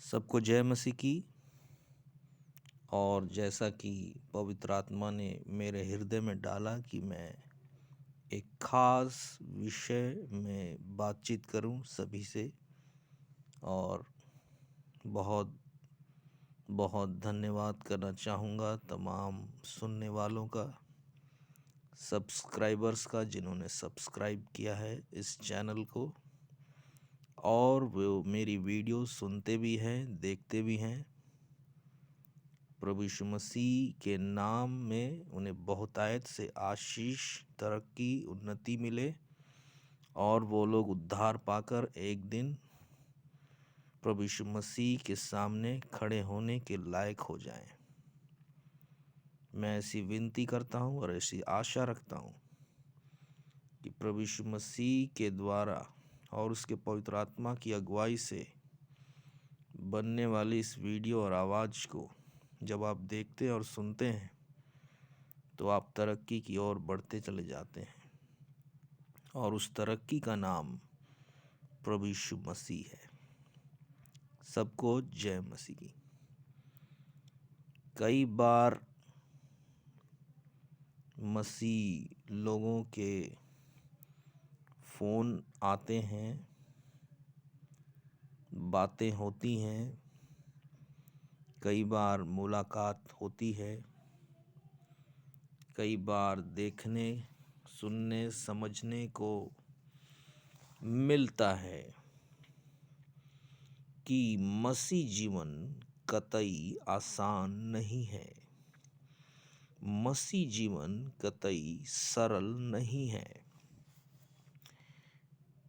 सबको जय मसीह की। और जैसा कि पवित्र आत्मा ने मेरे हृदय में डाला कि मैं एक खास विषय में बातचीत करूं सभी से, और बहुत बहुत धन्यवाद करना चाहूँगा तमाम सुनने वालों का, सब्सक्राइबर्स का, जिन्होंने सब्सक्राइब किया है इस चैनल को और वो मेरी वीडियो सुनते भी हैं, देखते भी हैं। प्रभु यीशु मसीह के नाम में उन्हें बहुतायत से आशीष, तरक्की, उन्नति मिले और वो लोग उद्धार पाकर एक दिन प्रभु यीशु मसीह के सामने खड़े होने के लायक हो जाएं। मैं ऐसी विनती करता हूँ और ऐसी आशा रखता हूँ कि प्रभु यीशु मसीह के द्वारा और उसके पवित्र आत्मा की अगुवाई से बनने वाली इस वीडियो और आवाज़ को जब आप देखते और सुनते हैं तो आप तरक्की की ओर बढ़ते चले जाते हैं, और उस तरक्की का नाम प्रभु यीशु मसीह है। सबको जय मसीह की। कई बार मसीह लोगों के फ़ोन आते हैं, बातें होती हैं, कई बार मुलाकात होती है, कई बार देखने, सुनने, समझने को मिलता है कि मसीह जीवन कतई आसान नहीं है, मसीह जीवन कतई सरल नहीं है।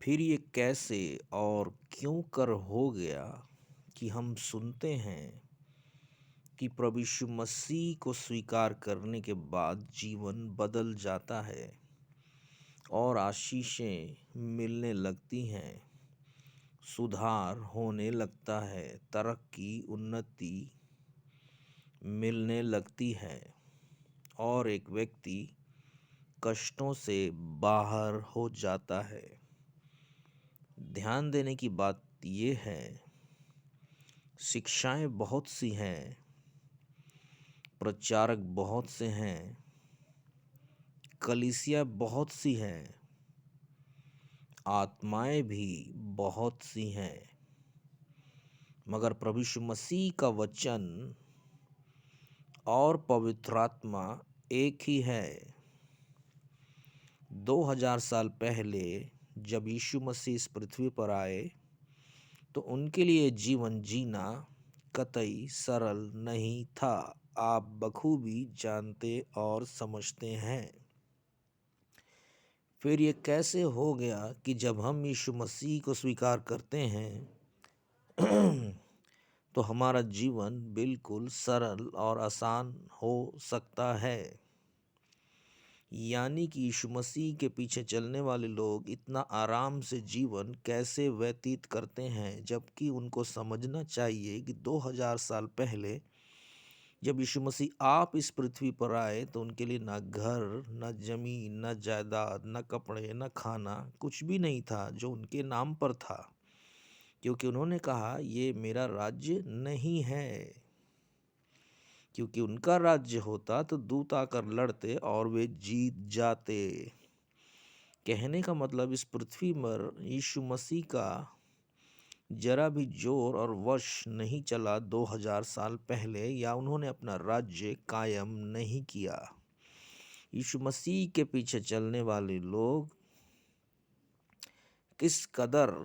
फिर ये कैसे और क्यों कर हो गया कि हम सुनते हैं कि प्रभु यीशु मसीह को स्वीकार करने के बाद जीवन बदल जाता है और आशीषें मिलने लगती हैं, सुधार होने लगता है, तरक्की, उन्नति मिलने लगती है और एक व्यक्ति कष्टों से बाहर हो जाता है। ध्यान देने की बात ये है, शिक्षाएं बहुत सी हैं, प्रचारक बहुत से हैं, कलीसिया बहुत सी हैं, आत्माएं भी बहुत सी हैं, मगर प्रभु यीशु मसीह का वचन और पवित्र आत्मा एक ही है। 2000 साल पहले जब यीशु मसीह इस पृथ्वी पर आए तो उनके लिए जीवन जीना कतई सरल नहीं था। आप बखूबी जानते और समझते हैं। फिर ये कैसे हो गया कि जब हम यीशु मसीह को स्वीकार करते हैं तो हमारा जीवन बिल्कुल सरल और आसान हो सकता है। यानी कि यीशु मसीह के पीछे चलने वाले लोग इतना आराम से जीवन कैसे व्यतीत करते हैं, जबकि उनको समझना चाहिए कि 2000 साल पहले जब यीशु मसीह आप इस पृथ्वी पर आए तो उनके लिए ना घर, ना जमीन, ना जायदाद, ना कपड़े, ना खाना, कुछ भी नहीं था जो उनके नाम पर था, क्योंकि उन्होंने कहा ये मेरा राज्य नहीं है। क्योंकि उनका राज्य होता तो दूत आकर लड़ते और वे जीत जाते। कहने का मतलब इस पृथ्वी पर यीशु मसीह का जरा भी जोर और वश नहीं चला 2000 साल पहले, या उन्होंने अपना राज्य कायम नहीं किया। यीशु मसीह के पीछे चलने वाले लोग किस कदर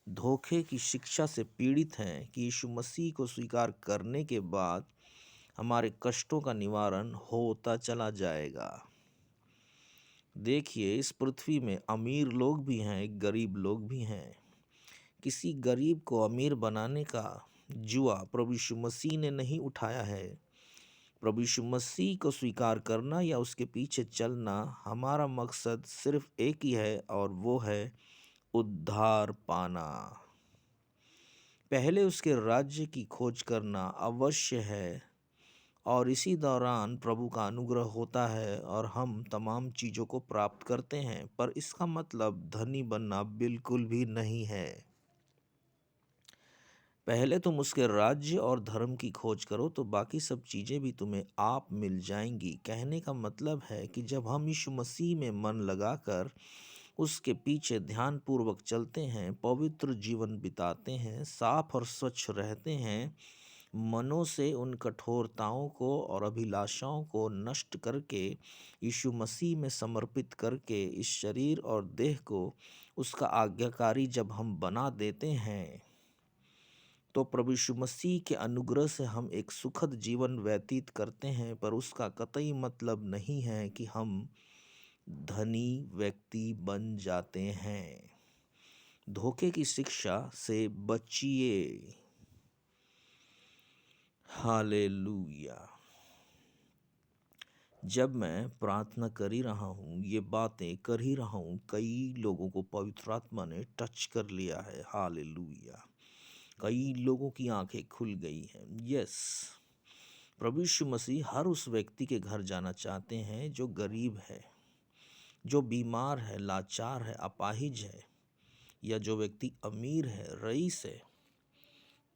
धोखे की शिक्षा से पीड़ित हैं कि यीशु मसीह को स्वीकार करने के बाद हमारे कष्टों का निवारण होता चला जाएगा। देखिए, इस पृथ्वी में अमीर लोग भी हैं, गरीब लोग भी हैं। किसी गरीब को अमीर बनाने का जुआ प्रभु यीशु मसीह ने नहीं उठाया है। प्रभु यीशु मसीह को स्वीकार करना या उसके पीछे चलना, हमारा मकसद सिर्फ एक ही है और वो है उद्धार पाना। पहले उसके राज्य की खोज करना अवश्य है और इसी दौरान प्रभु का अनुग्रह होता है और हम तमाम चीज़ों को प्राप्त करते हैं, पर इसका मतलब धनी बनना बिल्कुल भी नहीं है। पहले तुम उसके राज्य और धर्म की खोज करो तो बाकी सब चीज़ें भी तुम्हें आप मिल जाएंगी। कहने का मतलब है कि जब हम यीशु मसीह में मन लगाकर उसके पीछे ध्यानपूर्वक चलते हैं, पवित्र जीवन बिताते हैं, साफ और स्वच्छ रहते हैं, मनों से उन कठोरताओं को और अभिलाषाओं को नष्ट करके यीशु मसीह में समर्पित करके इस शरीर और देह को उसका आज्ञाकारी जब हम बना देते हैं, तो प्रभु यीशु मसीह के अनुग्रह से हम एक सुखद जीवन व्यतीत करते हैं। पर उसका कतई मतलब नहीं है कि हम धनी व्यक्ति बन जाते हैं। धोखे की शिक्षा से बचिए। हालेलुया। जब मैं प्रार्थना कर ही रहा हूँ, ये बातें कर ही रहा हूँ, कई लोगों को पवित्र आत्मा ने टच कर लिया है। हालेलुया। कई लोगों की आंखें खुल गई हैं। यस, प्रभु यीशु मसीह हर उस व्यक्ति के घर जाना चाहते हैं जो गरीब है, जो बीमार है, लाचार है, अपाहिज है, या जो व्यक्ति अमीर है, रईस है।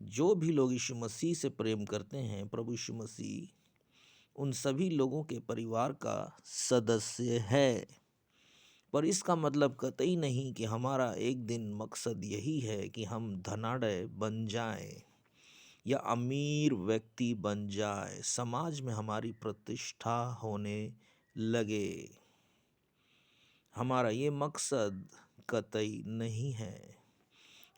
जो भी लोग यीशु मसीह से प्रेम करते हैं, प्रभु यीशु मसीह उन सभी लोगों के परिवार का सदस्य है। पर इसका मतलब कतई नहीं कि हमारा एक दिन मकसद यही है कि हम धनाढ्य बन जाएं या अमीर व्यक्ति बन जाए, समाज में हमारी प्रतिष्ठा होने लगे। हमारा ये मकसद कतई नहीं है।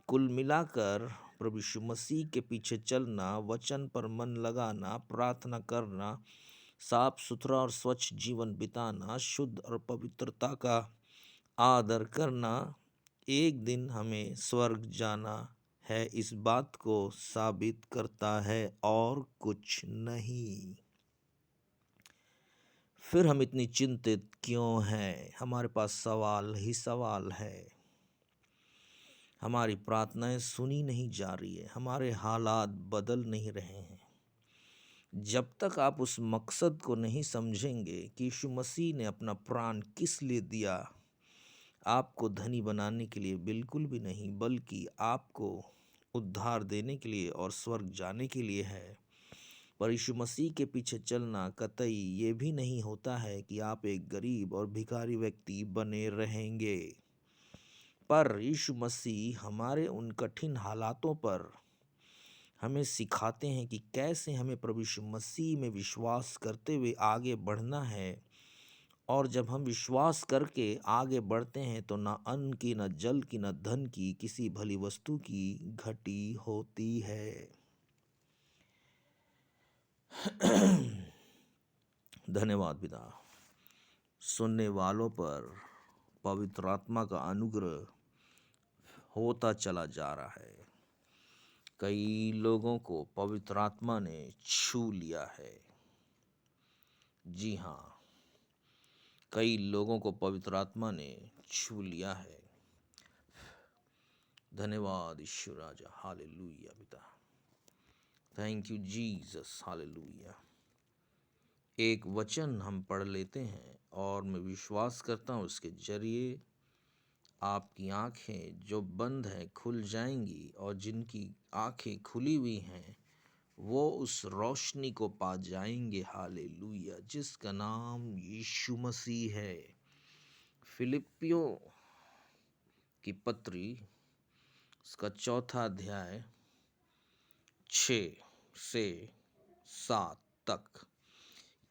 कुल मिलाकर प्रभु यीशु मसीह के पीछे चलना, वचन पर मन लगाना, प्रार्थना करना, साफ सुथरा और स्वच्छ जीवन बिताना, शुद्ध और पवित्रता का आदर करना, एक दिन हमें स्वर्ग जाना है, इस बात को साबित करता है और कुछ नहीं। फिर हम इतनी चिंतित क्यों हैं? हमारे पास सवाल ही सवाल है। हमारी प्रार्थनाएं सुनी नहीं जा रही है, हमारे हालात बदल नहीं रहे हैं। जब तक आप उस मकसद को नहीं समझेंगे कि यीशु मसीह ने अपना प्राण किस लिए दिया, आपको धनी बनाने के लिए बिल्कुल भी नहीं, बल्कि आपको उद्धार देने के लिए और स्वर्ग जाने के लिए है। पर यीशु मसीह के पीछे चलना कतई ये भी नहीं होता है कि आप एक गरीब और भिखारी व्यक्ति बने रहेंगे। पर यीशु मसीह हमारे उन कठिन हालातों पर हमें सिखाते हैं कि कैसे हमें प्रभु यीशु मसीह में विश्वास करते हुए आगे बढ़ना है। और जब हम विश्वास करके आगे बढ़ते हैं तो न अन्न की, न जल की, न धन की, किसी भली वस्तु की घटी होती है। धन्यवाद पिता। सुनने वालों पर पवित्र आत्मा का अनुग्रह होता चला जा रहा है। कई लोगों को पवित्र आत्मा ने छू लिया है। जी हाँ, कई लोगों को पवित्र आत्मा ने छू लिया है। धन्यवाद ईश्वर राजा। हालेलुया पिता। Thank you Jesus. हालेलुया। एक वचन हम पढ़ लेते हैं और मैं विश्वास करता हूँ उसके जरिए आपकी आंखें जो बंद हैं खुल जाएंगी, और जिनकी आंखें खुली हुई हैं वो उस रोशनी को पा जाएंगे। हालेलुया, जिसका नाम यीशु मसीह है। फिलिपियों की पत्री, उसका 4 अध्याय 6 से 7 तक।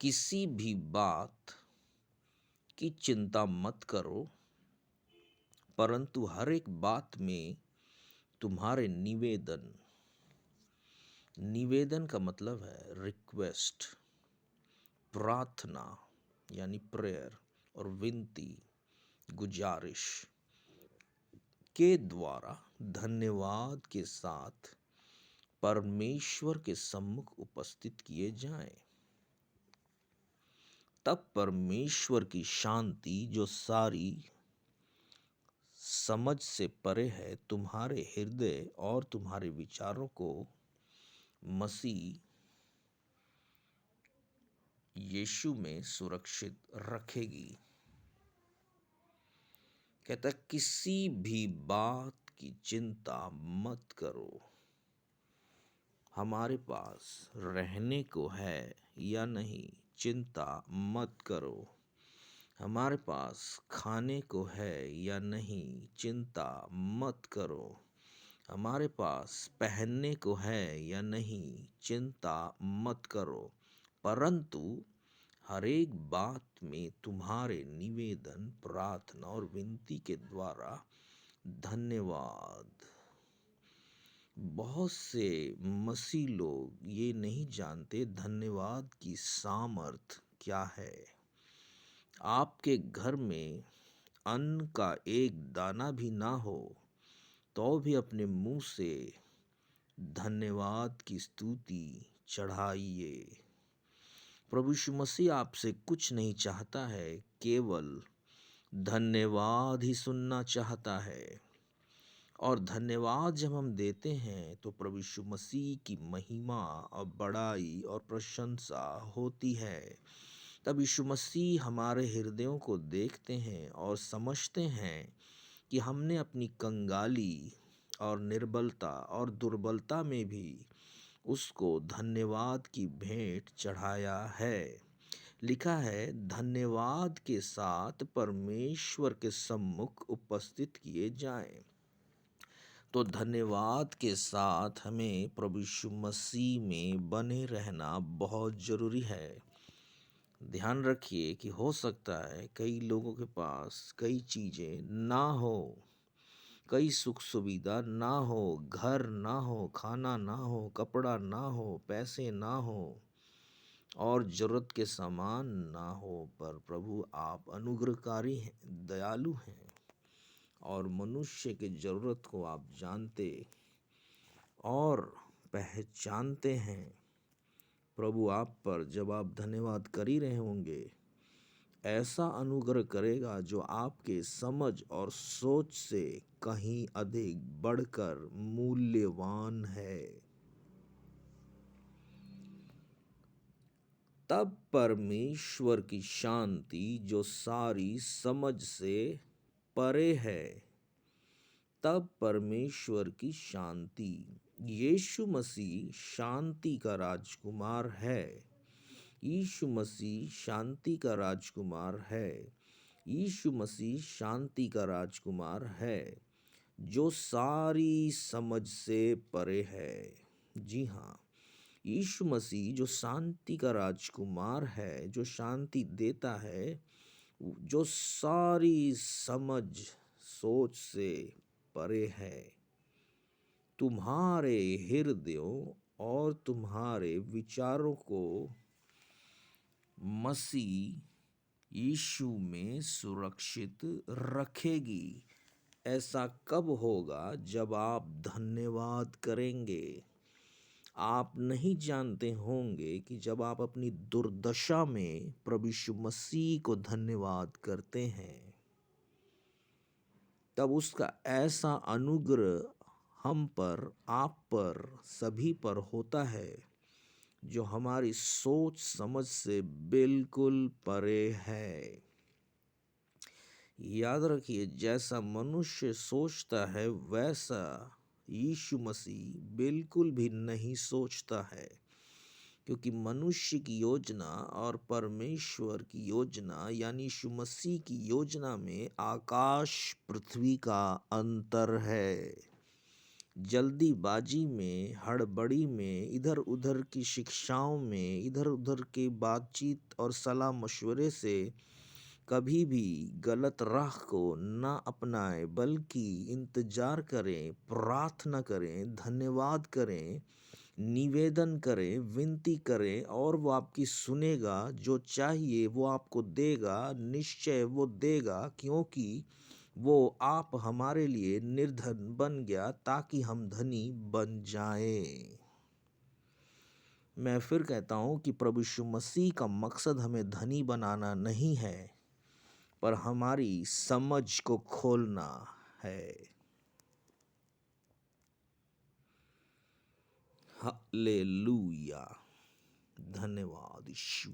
किसी भी बात की चिंता मत करो, परंतु हर एक बात में तुम्हारे निवेदन का मतलब है रिक्वेस्ट, प्रार्थना यानी प्रेयर, और विनती, गुजारिश के द्वारा धन्यवाद के साथ परमेश्वर के सम्मुख उपस्थित किए जाएं। तब परमेश्वर की शांति जो सारी समझ से परे है, तुम्हारे हृदय और तुम्हारे विचारों को मसीह यीशु में सुरक्षित रखेगी। कहता किसी भी बात की चिंता मत करो। हमारे पास रहने को है या नहीं चिंता मत करो। हमारे पास खाने को है या नहीं चिंता मत करो। हमारे पास पहनने को है या नहीं चिंता मत करो। परंतु हर एक बात में तुम्हारे निवेदन, प्रार्थना और विनती के द्वारा धन्यवाद। बहुत से मसीह लोग ये नहीं जानते धन्यवाद की सामर्थ क्या है। आपके घर में अन्न का एक दाना भी ना हो तो भी अपने मुंह से धन्यवाद की स्तुति चढ़ाइए। प्रभु यीशु मसीह आपसे कुछ नहीं चाहता है, केवल धन्यवाद ही सुनना चाहता है। और धन्यवाद जब हम देते हैं तो प्रभु यीशु मसीह की महिमा और बड़ाई और प्रशंसा होती है। तब यीशु मसीह हमारे हृदयों को देखते हैं और समझते हैं कि हमने अपनी कंगाली और निर्बलता और दुर्बलता में भी उसको धन्यवाद की भेंट चढ़ाया है। लिखा है, धन्यवाद के साथ परमेश्वर के सम्मुख उपस्थित किए जाएं। तो धन्यवाद के साथ हमें प्रभु यीशु मसीह में बने रहना बहुत ज़रूरी है। ध्यान रखिए कि हो सकता है कई लोगों के पास कई चीज़ें ना हो, कई सुख सुविधा ना हो, घर ना हो, खाना ना हो, कपड़ा ना हो, पैसे ना हो और ज़रूरत के सामान ना हो, पर प्रभु आप अनुग्रहकारी हैं, दयालु हैं और मनुष्य की ज़रूरत को आप जानते और पहचानते हैं। प्रभु आप पर जब आप धन्यवाद कर ही रहे होंगे, ऐसा अनुग्रह करेगा जो आपके समझ और सोच से कहीं अधिक बढ़कर मूल्यवान है। तब परमेश्वर की शांति जो सारी समझ से परे है, तब परमेश्वर की शांति, यीशु मसीह शांति का राजकुमार है। यीशु मसीह शांति का राजकुमार है। यीशु मसीह शांति का राजकुमार है जो सारी समझ से परे है। जी हाँ, यीशु मसीह जो शांति का राजकुमार है, जो शांति देता है, जो सारी समझ सोच से परे है। तुम्हारे हृदयों और तुम्हारे विचारों को मसीह यीशु में सुरक्षित रखेगी। ऐसा कब होगा? जब आप धन्यवाद करेंगे। आप नहीं जानते होंगे कि जब आप अपनी दुर्दशा में प्रभु यीशु मसीह को धन्यवाद करते हैं, तब उसका ऐसा अनुग्रह हम पर, आप पर, सभी पर होता है जो हमारी सोच समझ से बिल्कुल परे है। याद रखिए, जैसा मनुष्य सोचता है वैसा यीशु मसीह बिल्कुल भी नहीं सोचता है, क्योंकि मनुष्य की योजना और परमेश्वर की योजना यानी यीशु मसीह की योजना में आकाश पृथ्वी का अंतर है। जल्दीबाजी में, हड़बड़ी में, इधर उधर की शिक्षाओं में, इधर उधर की बातचीत और सलाह मशवरे से कभी भी गलत राह को ना अपनाएं, बल्कि इंतजार करें, प्रार्थना करें, धन्यवाद करें, निवेदन करें, विनती करें और वो आपकी सुनेगा। जो चाहिए वो आपको देगा, निश्चय वो देगा, क्योंकि वो आप हमारे लिए निर्धन बन गया ताकि हम धनी बन जाएं। मैं फिर कहता हूँ कि प्रभु यीशु मसीह का मकसद हमें धनी बनाना नहीं है, पर हमारी समझ को खोलना है। हालेलुया, धन्यवाद यीशु।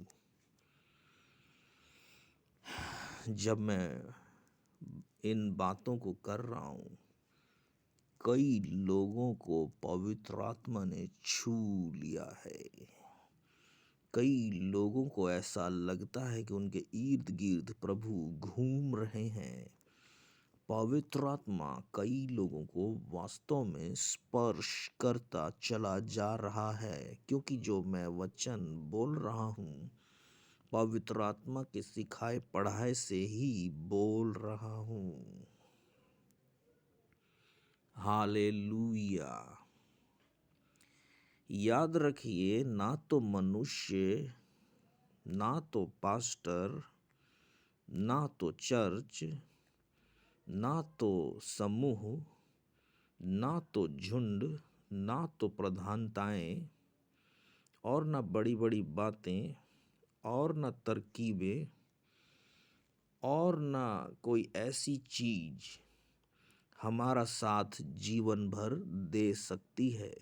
जब मैं इन बातों को कर रहा हूँ, कई लोगों को पवित्र आत्मा ने छू लिया है। कई लोगों को ऐसा लगता है कि उनके इर्द गिर्द प्रभु घूम रहे हैं। पवित्र आत्मा कई लोगों को वास्तव में स्पर्श करता चला जा रहा है, क्योंकि जो मैं वचन बोल रहा हूँ पवित्र आत्मा के सिखाए पढ़ाए से ही बोल रहा हूँ। हालेलुया। याद रखिए, ना तो मनुष्य, ना तो पास्टर, ना तो चर्च, ना तो समूह, ना तो झुंड, ना तो प्रधानताएं, और ना बड़ी बड़ी बातें, और ना तरकीबें, और ना कोई ऐसी चीज हमारा साथ जीवन भर दे सकती है।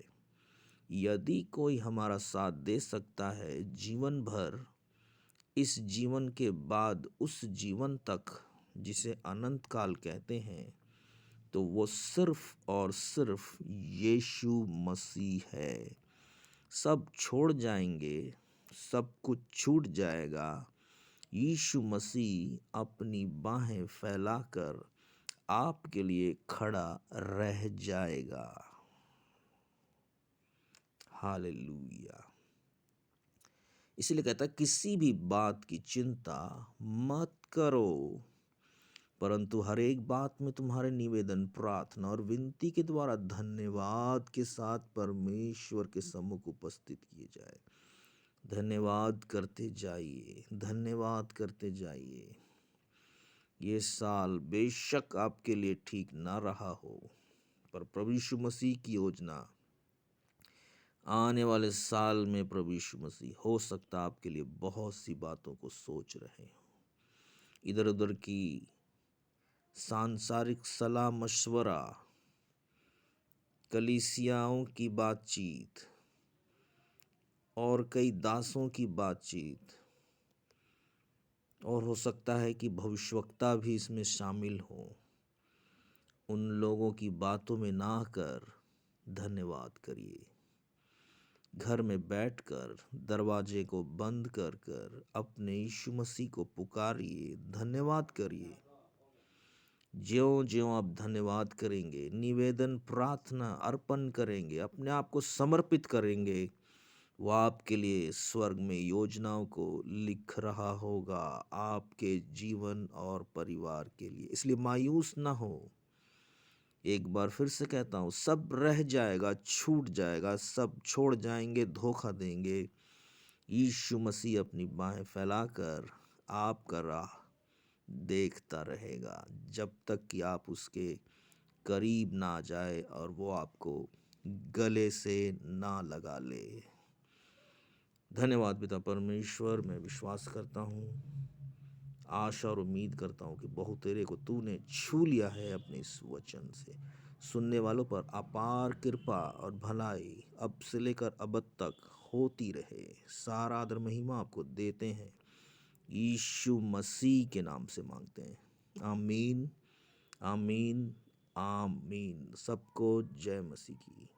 यदि कोई हमारा साथ दे सकता है जीवन भर, इस जीवन के बाद उस जीवन तक जिसे अनंत काल कहते हैं, तो वो सिर्फ और सिर्फ यीशु मसीह है। सब छोड़ जाएंगे, सब कुछ छूट जाएगा। यीशु मसीह अपनी बाहें फैलाकर आपके लिए खड़ा रह जाएगा। हालेलुया। इसलिए कहता है, किसी भी बात की चिंता मत करो, परंतु हर एक बात में तुम्हारे निवेदन, प्रार्थना और विनती के द्वारा धन्यवाद के साथ परमेश्वर के सम्मुख उपस्थित किए जाए। धन्यवाद करते जाइए, धन्यवाद करते जाइए। ये साल बेशक आपके लिए ठीक ना रहा हो, पर प्रभु यीशु मसीह की योजना आने वाले साल में प्रभु यीशु मसीह हो सकता आपके लिए बहुत सी बातों को सोच रहे हो। इधर उधर की सांसारिक सलाह मशवरा, कलीसियाओं की बातचीत और कई दासों की बातचीत, और हो सकता है कि भविष्यवक्ता भी इसमें शामिल हो, उन लोगों की बातों में ना कर धन्यवाद करिए। घर में बैठकर दरवाजे को बंद कर कर अपने यीशु मसीह को पुकारिए, धन्यवाद करिए। ज्यों ज्यों आप धन्यवाद करेंगे, निवेदन, प्रार्थना, अर्पण करेंगे, अपने आप को समर्पित करेंगे, वो आपके लिए स्वर्ग में योजनाओं को लिख रहा होगा आपके जीवन और परिवार के लिए। इसलिए मायूस ना हो। एक बार फिर से कहता हूँ, सब रह जाएगा, छूट जाएगा, सब छोड़ जाएंगे, धोखा देंगे। यीशु मसीह अपनी बाहें फैलाकर आपका राह देखता रहेगा, जब तक कि आप उसके करीब ना आ जाए और वो आपको गले से ना लगा ले। धन्यवाद पिता परमेश्वर। मैं विश्वास करता हूँ, आशा और उम्मीद करता हूँ कि बहुतेरे को तूने छू लिया है अपने इस वचन से। सुनने वालों पर अपार कृपा और भलाई अब से लेकर अब तक होती रहे। सारा आदर महिमा आपको देते हैं, यीशु मसीह के नाम से मांगते हैं। आमीन, आमीन, आमीन। सबको जय मसीह की।